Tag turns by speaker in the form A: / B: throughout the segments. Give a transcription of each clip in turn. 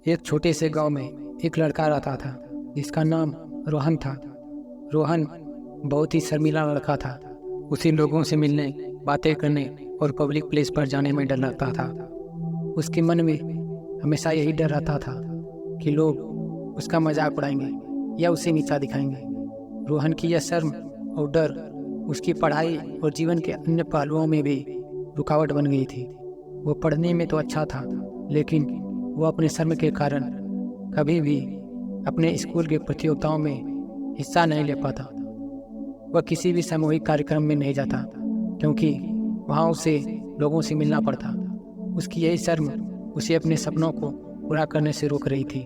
A: एक छोटे से गांव में एक लड़का रहता था जिसका नाम रोहन था। रोहन बहुत ही शर्मीला लड़का था। उसे लोगों से मिलने, बातें करने और पब्लिक प्लेस पर जाने में डर लगता था। उसके मन में हमेशा यही डर रहता था कि लोग उसका मजाक उड़ाएंगे या उसे नीचा दिखाएंगे। रोहन की यह शर्म और डर उसकी पढ़ाई और जीवन के अन्य पहलुओं में भी रुकावट बन गई थी। वो पढ़ने में तो अच्छा था, लेकिन वो अपने शर्म के कारण कभी भी अपने स्कूल के प्रतियोगिताओं में हिस्सा नहीं ले पाता। वह किसी भी सामूहिक कार्यक्रम में नहीं जाता क्योंकि वहाँ उसे लोगों से मिलना पड़ता। उसकी यही शर्म उसे अपने सपनों को पूरा करने से रोक रही थी।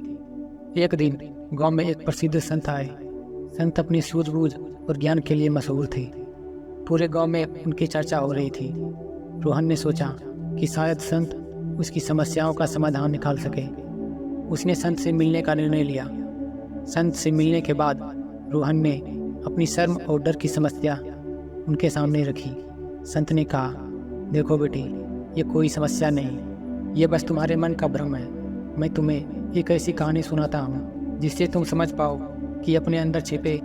A: एक दिन गांव में एक प्रसिद्ध संत आए। संत अपनी सूझबूझ और ज्ञान के लिए मशहूर थे। पूरे गांव में उनकी चर्चा हो रही थी। रोहन ने सोचा कि शायद संत उसकी समस्याओं का समाधान निकाल सके। उसने संत से मिलने का निर्णय लिया। संत से मिलने के बाद रोहन ने अपनी शर्म और डर की समस्या उनके सामने रखी। संत ने कहा, देखो बेटी, ये कोई समस्या नहीं, ये बस तुम्हारे मन का भ्रम है। मैं तुम्हें एक ऐसी कहानी सुनाता हूँ जिससे तुम समझ पाओ कि अपने अंदर छिपे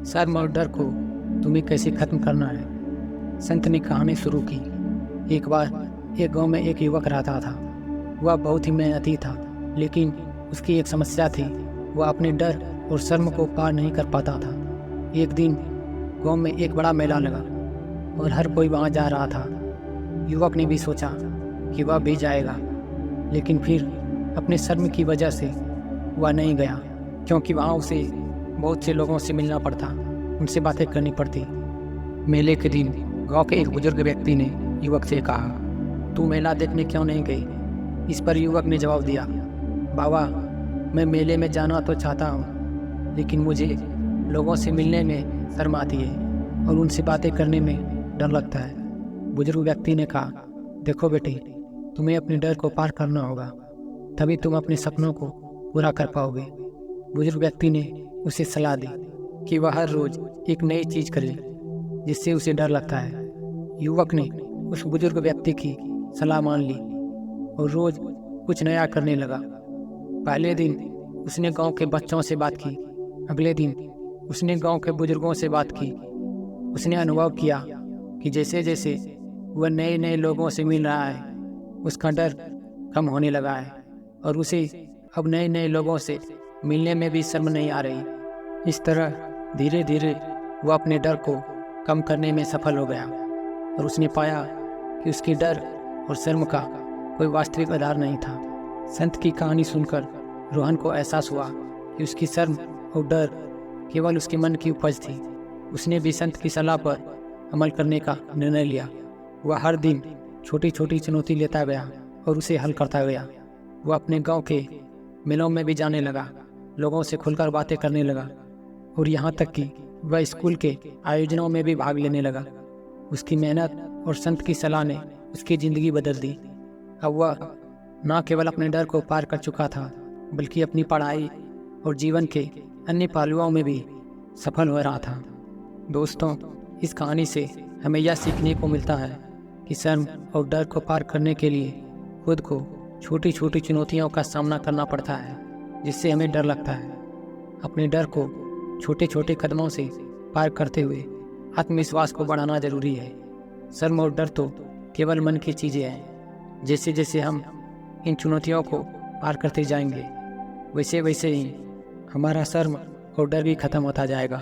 A: शर्म और डर को तुम्हें कैसे खत्म करना है। संत ने कहानी शुरू की। एक बार एक गांव में एक युवक रहता था। वह बहुत ही मेहनती था, लेकिन उसकी एक समस्या थी। वह अपने डर और शर्म को पार नहीं कर पाता था। एक दिन गांव में एक बड़ा मेला लगा और हर कोई वहां जा रहा था। युवक ने भी सोचा कि वह भी जाएगा, लेकिन फिर अपने शर्म की वजह से वह नहीं गया क्योंकि वहाँ उसे बहुत से लोगों से मिलना पड़ता, उनसे बातें करनी पड़ती। मेले के दिन गांव के एक बुजुर्ग व्यक्ति ने युवक से कहा, तू मेला देखने क्यों नहीं गई? इस पर युवक ने जवाब दिया, बाबा, मैं मेले में जाना तो चाहता हूँ, लेकिन मुझे लोगों से मिलने में शर्म आती है और उनसे बातें करने में डर लगता है। बुजुर्ग व्यक्ति ने कहा, देखो बेटी, तुम्हें अपने डर को पार करना होगा, तभी तुम अपने सपनों को पूरा कर पाओगे। बुजुर्ग व्यक्ति ने उसे सलाह दी कि वह हर रोज एक नई चीज करे जिससे उसे डर लगता है। युवक ने उस बुजुर्ग व्यक्ति की सलाह मान ली और रोज कुछ नया करने लगा। पहले दिन उसने गांव के बच्चों से बात की। अगले दिन उसने गांव के बुजुर्गों से बात की। उसने अनुभव किया कि जैसे जैसे वह नए नए लोगों से मिल रहा है, उसका डर कम होने लगा है और उसे अब नए नए लोगों से मिलने में भी शर्म नहीं आ रही। इस तरह धीरे धीरे वह अपने डर को कम करने में सफल हो गया और उसने पाया कि उसकी डर और शर्म का कोई वास्तविक आधार नहीं था। संत की कहानी सुनकर रोहन को एहसास हुआ कि उसकी शर्म और डर केवल उसके मन की उपज थी। उसने भी संत की सलाह पर अमल करने का निर्णय लिया। वह हर दिन छोटी छोटी चुनौती लेता गया और उसे हल करता गया। वह अपने गांव के मेलों में भी जाने लगा, लोगों से खुलकर बातें करने लगा और यहाँ तक कि वह स्कूल के आयोजनों में भी भाग लेने लगा। उसकी मेहनत और संत की सलाह ने उसकी ज़िंदगी बदल दी। अब वह न केवल अपने डर को पार कर चुका था, बल्कि अपनी पढ़ाई और जीवन के अन्य पहलुओं में भी सफल हो रहा था। दोस्तों, इस कहानी से हमें यह सीखने को मिलता है कि शर्म और डर को पार करने के लिए खुद को छोटी छोटी चुनौतियों का सामना करना पड़ता है, जिससे हमें डर लगता है। अपने डर को छोटे छोटे कदमों से पार करते हुए आत्मविश्वास को बढ़ाना जरूरी है। शर्म और डर तो केवल मन की चीज़ें हैं। जैसे जैसे हम इन चुनौतियों को पार करते जाएंगे, वैसे वैसे ही हमारा शर्म और डर भी खत्म होता जाएगा।